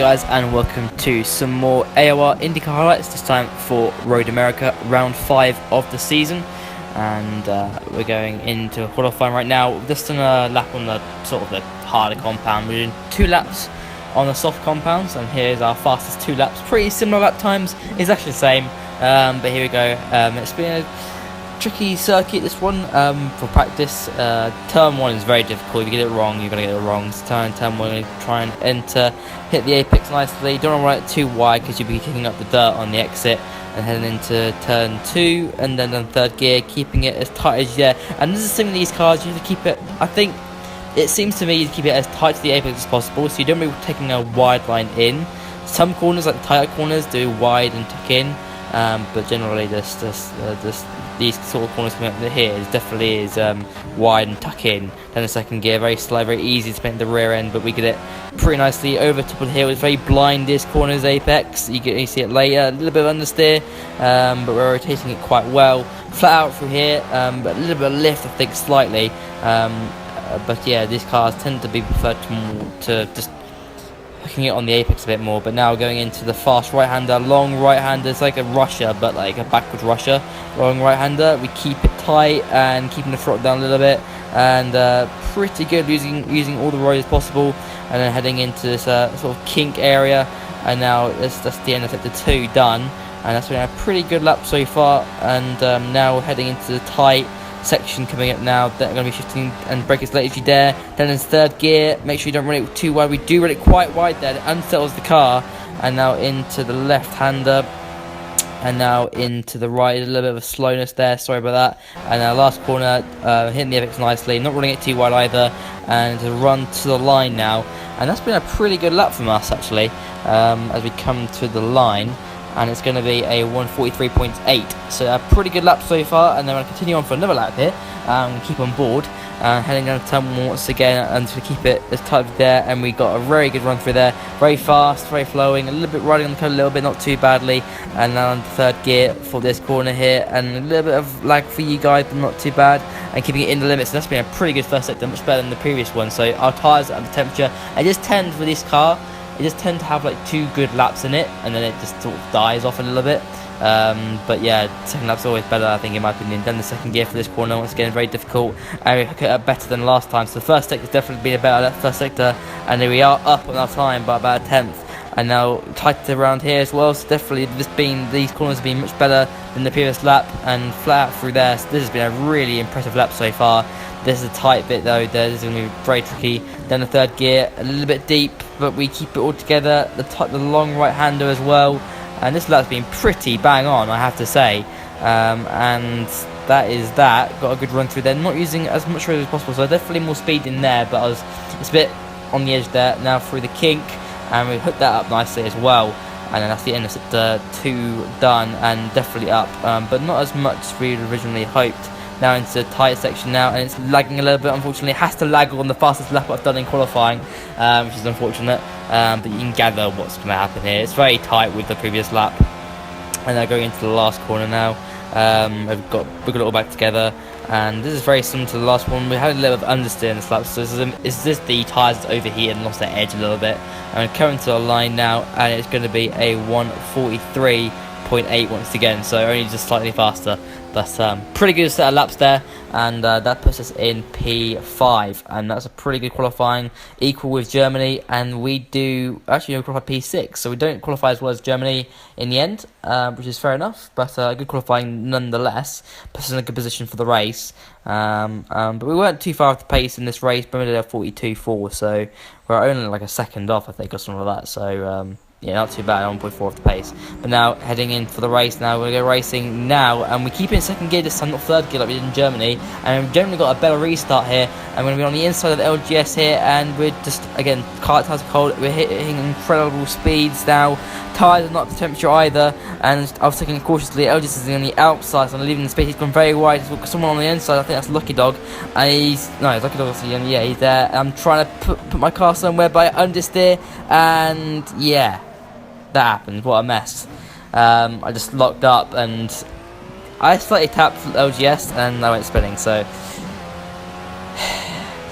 guys, and welcome to some more AOR IndyCar highlights, this time for Road America, round 5 of the season. And we're going into qualifying right now. Just on a lap on the sort of the harder compound. We're doing 2 laps on the soft compounds, and here's our fastest 2 laps. Pretty similar lap times, it's actually the same, but here we go. It's been a tricky circuit, this one, for practice. Turn 1 is very difficult. If you get it wrong, you're going to get it wrong. So turn 1, we're going to try and enter, hit the apex nicely. Don't want to run it too wide because you'll be kicking up the dirt on the exit, and heading into turn 2, and then on 3rd gear, keeping it as tight as you dare. And this is something these cars, you have to keep it, I think, it seems to me you keep it as tight to the apex as possible, so you don't be taking a wide line in. Some corners, like the tighter corners, do wide and tuck in, but generally these sort of corners coming up here definitely is wide and tuck in. Then the 2nd gear, very slow, very easy to make the rear end, but we get it pretty nicely over top of the hill. It's very blind, this corner's apex. You see it later, a little bit of understeer, but we're rotating it quite well. Flat out through here, but a little bit of lift, I think, slightly. But yeah, these cars tend to be preferred to just hooking it on the apex a bit more. But now going into the fast right-hander, long right-hander. It's like a rusher, but like a backwards rusher. Long right-hander. We keep it tight and keeping the throttle down a little bit, and pretty good using all the roads possible. And then heading into this sort of kink area, and now that's the end of sector 2 done. And that's been a pretty good lap so far. And now heading into the tight section coming up now. They're going to be shifting and brake as late as you dare. Then in 3rd gear, make sure you don't run it too wide. We do run it quite wide there, it unsettles the car. And now into the left-hander, and now into the right. A little bit of a slowness there, sorry about that. And now last corner, hitting the apex nicely, not running it too wide either, and to run to the line now. And that's been a pretty good lap from us, actually, as we come to the line. And it's going to be a 143.8, so a pretty good lap so far. And then we're going to continue on for another lap here, keep on board, heading down to turn 1 once again, and to keep it as tight as there. And we got a very good run through there, very fast, very flowing, a little bit riding on the curve a little bit, not too badly. And now on the 3rd gear for this corner here, and a little bit of lag for you guys, but not too bad, and keeping it in the limits. And that's been a pretty good first sector, much better than the previous one. So our tyres are at the temperature. I just tend for this car, it just tends to have like 2 good laps in it, and then it just sort of dies off a little bit. But yeah, 2nd lap's always better, I think, in my opinion. Then the 2nd gear for this corner, once again, very difficult, and we hook it up better than last time. So the first sector's definitely been a better first sector, and here we are up on our time by about a 10th. And now tight around here as well, so definitely these corners have been much better than the previous lap, and flat out through there. So this has been a really impressive lap so far. This is a tight bit though, this is going to be very tricky. Then the 3rd gear, a little bit deep, but we keep it all together. The long right-hander as well, and this lap's been pretty bang on, I have to say. And that is that. Got a good run through there, not using as much road as possible, so definitely more speed in there, but it's a bit on the edge there. Now through the kink, and we hooked that up nicely as well. And then that's the end of sector 2 done, and definitely up, but not as much as we originally hoped. Now into the tight section now, and it's lagging a little bit, unfortunately. It has to lag on the fastest lap I've done in qualifying, which is unfortunate, but you can gather what's going to happen here. It's very tight with the previous lap. And now going into the last corner now, we've got it all back together, and this is very similar to the last one. We had a little bit of understeer in this lap, so is this the tyres overheated and lost their edge a little bit. And we're coming to the line now, and it's going to be a 143.8 once again, so only just slightly faster. But pretty good set of laps there, and that puts us in P5, and that's a pretty good qualifying, equal with Germany. And we do actually qualify P6, so we don't qualify as well as Germany in the end, which is fair enough, but good qualifying nonetheless. Puts us in a good position for the race, but we weren't too far off the pace in this race. But we did a 42.4, so we're only like a second off, I think, or something like that. So yeah, not too bad, 1.4 off the pace. But now, heading in for the race now, we're going to go racing now, and we keep it in 2nd gear this time, not 3rd gear like we did in Germany. And we've generally got a better restart here, and we're going to be on the inside of the LGS here, and we're just, again, tyres are cold, we're hitting incredible speeds now. Tyres are not at the temperature either, and I was taking it cautiously. LGS is on the outside, so I'm leaving the space. He's gone very wide. He's got someone on the inside, I think that's Lucky Dog, and it's Lucky Dog, yeah, he's there. I'm trying to put my car somewhere, but I understeer, and yeah, that happened. What a mess. I just locked up, and I slightly tapped LGS, and I went spinning. So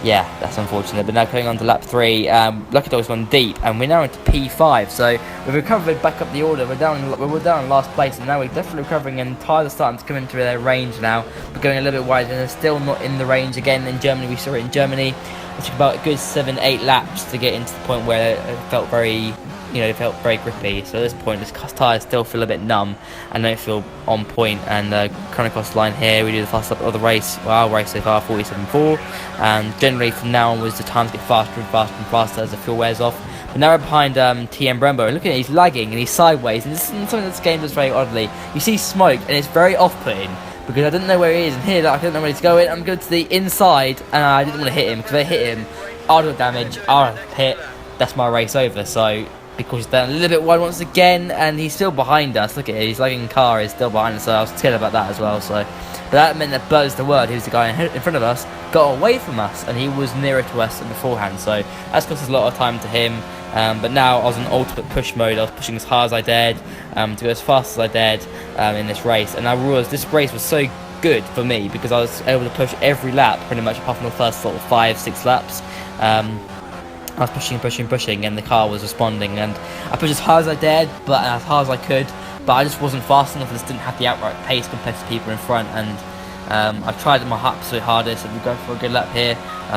yeah, that's unfortunate. But now going on to lap 3, Lucky Dog's gone deep, and we're now into P5. So we've recovered back up the order. We're down in last place, and now we're definitely recovering. And tyres are starting to come into their range now. We're going a little bit wider, and they're still not in the range again. In Germany, we saw it in Germany. It took about a good 7-8 laps to get into the point where it felt very. It felt very grippy. So at this point, the tyres still feel a bit numb and don't feel on point. And coming across the line here, we do the fastest lap of the race. Well, our race so far, 47.4. And generally from now onwards, the times get faster and faster and faster as the fuel wears off. But now we're behind TM Brembo. And look at it, he's lagging and he's sideways. And this is something that this game does very oddly. You see smoke and it's very off-putting because I didn't know where he is. And here, I don't know where he's going. I'm going to the inside and I didn't want to hit him because if I hit him, I'll do damage, I'll hit. That's my race over. So because he's down a little bit wide once again, and he's still behind us. Look at it, his lagging car is still behind us, so I was scared about that as well. So, but that meant that Buzz the Word, who's the guy in front of us, got away from us, and he was nearer to us than beforehand. So that's cost us a lot of time to him. But now I was in ultimate push mode. I was pushing as hard as I dared, to go as fast as I dared in this race. And I realised this race was so good for me because I was able to push every lap pretty much apart from the first sort of 5-6 laps. I was pushing, and the car was responding, and I pushed as hard as I dared, but as hard as I could, but I just wasn't fast enough. I just didn't have the outright pace compared to people in front, and I've tried my absolute hardest, and we're going for a good lap here,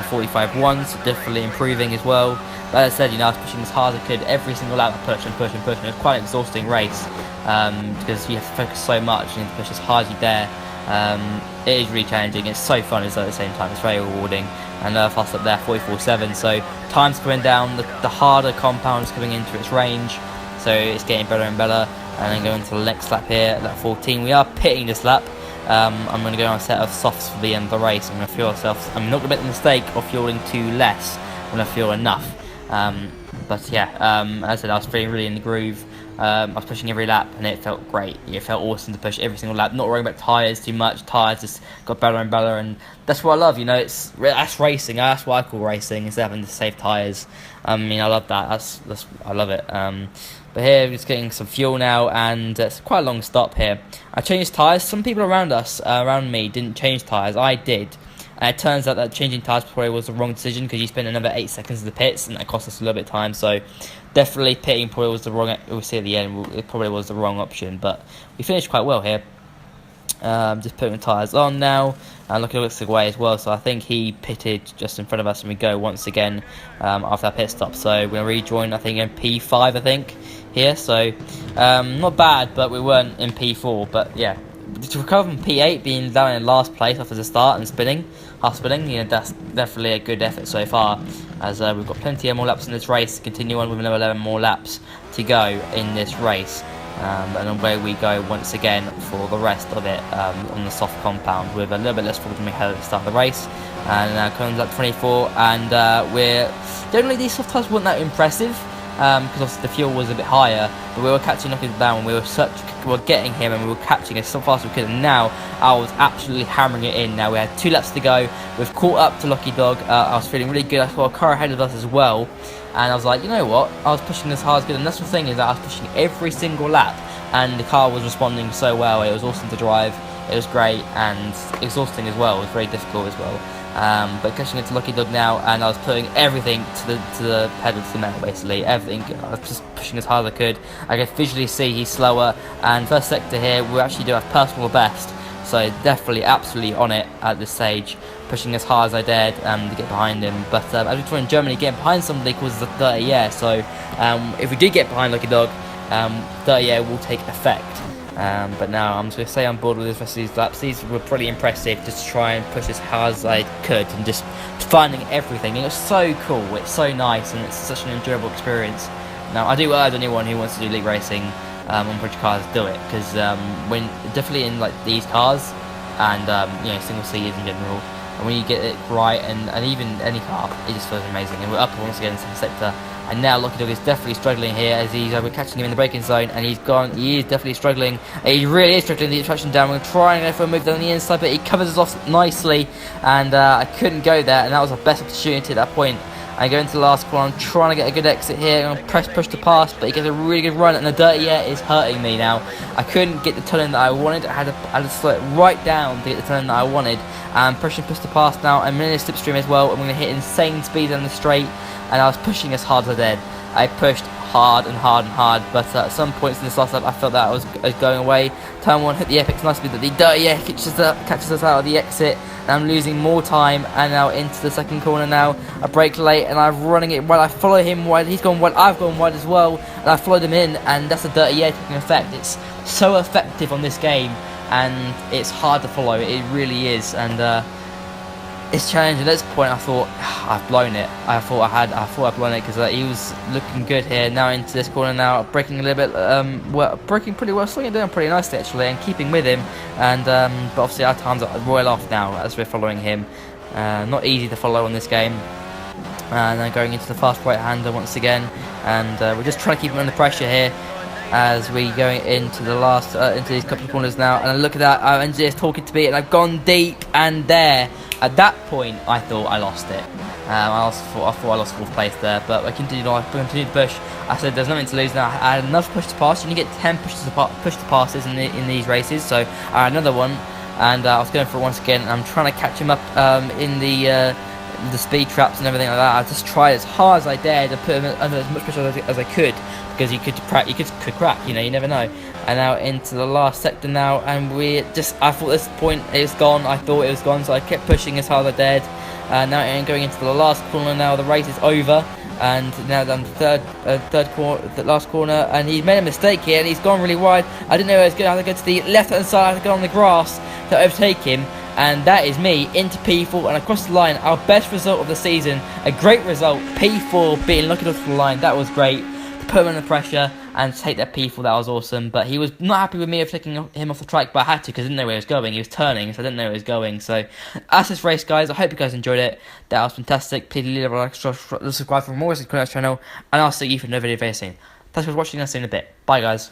45.1, so definitely improving as well. But as I said, I was pushing as hard as I could every single lap. I pushed and pushed and pushed, and it was quite an exhausting race, because you have to focus so much, you need to push as hard as you dare. It is really challenging. It's so fun at the same time. It's very rewarding. And fast up there, 44.7. So time's coming down. The harder compound is coming into its range. So it's getting better and better. And then going to the next lap here, lap 14. We are pitting this lap. I'm going to go on a set of softs for the end of the race. I'm going to fuel ourselves. I'm not going to make the mistake of fueling too less. I'm going to fuel enough. But yeah, as I said, I was feeling really in the groove. I was pushing every lap and it felt great. It felt awesome to push every single lap, not worrying about tyres too much. Tyres just got better and better, and that's what I love. That's racing. That's what I call racing, instead of having to save tyres. I love that. I love it. But here we're just getting some fuel now, and it's quite a long stop here. I changed tyres. Some people around me didn't change tyres. I did. And it turns out that changing tyres probably was the wrong decision because you spent another 8 seconds in the pits, and that cost us a little bit of time. So definitely pitting probably was the wrong. We'll see at the end. It probably was the wrong option, but we finished quite well here. Just putting the tyres on now, and look, it looks away as well. So I think he pitted just in front of us, and we go once again after our pit stop. So we're gonna rejoin. I think in P5. I think here. So not bad, but we weren't in P4. But yeah. To recover from P8, being down in last place after the start and half spinning, that's definitely a good effort so far, as we've got plenty of more laps in this race, continue on with another 11 more laps to go in this race, and away we go once again for the rest of it on the soft compound with a little bit less fuel than we had at the start of the race, and now comes up 24, and we're generally these soft tyres weren't that impressive, because obviously the fuel was a bit higher, but we were catching Lucky down, we were getting him, and we were catching as fast as we could, and now I was absolutely hammering it in. Now we had 2 laps to go, we've caught up to Lucky Dog. I was feeling really good. I saw a car ahead of us as well, and I was like, you know what, I was pushing as hard as good, and that's the thing, is that I was pushing every single lap, and the car was responding so well. It was awesome to drive, it was great, and exhausting as well. It was very difficult as well. But catching it to Lucky Dog now, and I was putting everything to the pedal to the metal, basically everything. I was just pushing as hard as I could. I could visually see he's slower, and first sector here we actually do our personal best, so definitely absolutely on it at this stage, pushing as hard as I dared to get behind him. But as we saw in Germany, getting behind somebody causes a 30 air, so if we do get behind Lucky Dog, 30 air will take effect. But now I'm just going to stay on board with the rest of these laps. These were pretty impressive, just to try and push as hard as I could and just finding everything. It was so cool, it's so nice, and it's such an enjoyable experience. Now I do urge anyone who wants to do league racing on British cars, do it, because when definitely in like these cars and single seaters in general, and when you get it right, and even any car, it just feels amazing. And we're up once again in the sector. And now Lucky Dog is definitely struggling here, as we're catching him in the braking zone, and he is definitely struggling. He really is struggling to get traction down. We're trying to go for a move down the inside, but he covers us off nicely, and I couldn't go there, and that was our best opportunity at that point. I go into the last corner. I'm trying to get a good exit here. I'm going to push to pass, but he gets a really good run, and the dirty air is hurting me now. I couldn't get the turn that I wanted. I had to slow it right down to get the turn that I wanted. I'm pushing push to pass now. I'm in a slipstream as well. I'm going to hit insane speed on the straight, and I was pushing as hard as I did. I pushed hard and hard and hard, but at some points in this last lap I felt that I was going away. Turn 1 hit the apex nicely, but the dirty air catches us out of the exit, and I'm losing more time. And now into the second corner now. I brake late and I'm running it wide. I follow him wide, he's gone wide, I've gone wide as well, and I followed him in, and that's the dirty air taking effect. It's so effective on this game, and it's hard to follow, it really is. And it's challenging. At this point I thought I've blown it. I thought I'd blown it, because he was looking good here. Now into this corner now, braking a little bit, braking pretty well, slowing it down pretty nicely actually, and keeping with him. And but obviously our times are royal off now as we're following him. Not easy to follow on this game. And then going into the fast right-hander once again, and we're just trying to keep him under pressure here as we going into the last into these couple of corners now. And look at that, our engineer's talking to me, and I've gone deep, and there. At that point, I thought I lost it. I thought I lost 4th place there, but I continued on. I continued to push. I said there's nothing to lose now. I had enough push to pass. You only get 10 push to passes in these races, so I had another one, and I was going for it once again. And I'm trying to catch him up in the speed traps and everything like that. I just tried as hard as I dared to put him under as much pressure as I could, because you could crack. You know, you never know. And now into the last sector now, and I thought this point it was gone. I thought it was gone, so I kept pushing as hard as I dared. Now I'm going into the last corner now. The race is over, and now I'm the last corner, and he made a mistake here, and he's gone really wide. I didn't know I was going to have to go to the left-hand side. I had to go on the grass to overtake him. And that is me into P4 and across the line. Our best result of the season, a great result. P4 being lucky off the line, that was great. To put him under pressure and take that P4, that was awesome. But he was not happy with me of taking him off the track, but I had to, because I didn't know where he was going. He was turning, so I didn't know where he was going. So that's this race, guys. I hope you guys enjoyed it. That was fantastic. Please leave a like, subscribe for more of this channel, and I'll see you for another video very soon. Thanks for watching. I'll see you in a bit. Bye, guys.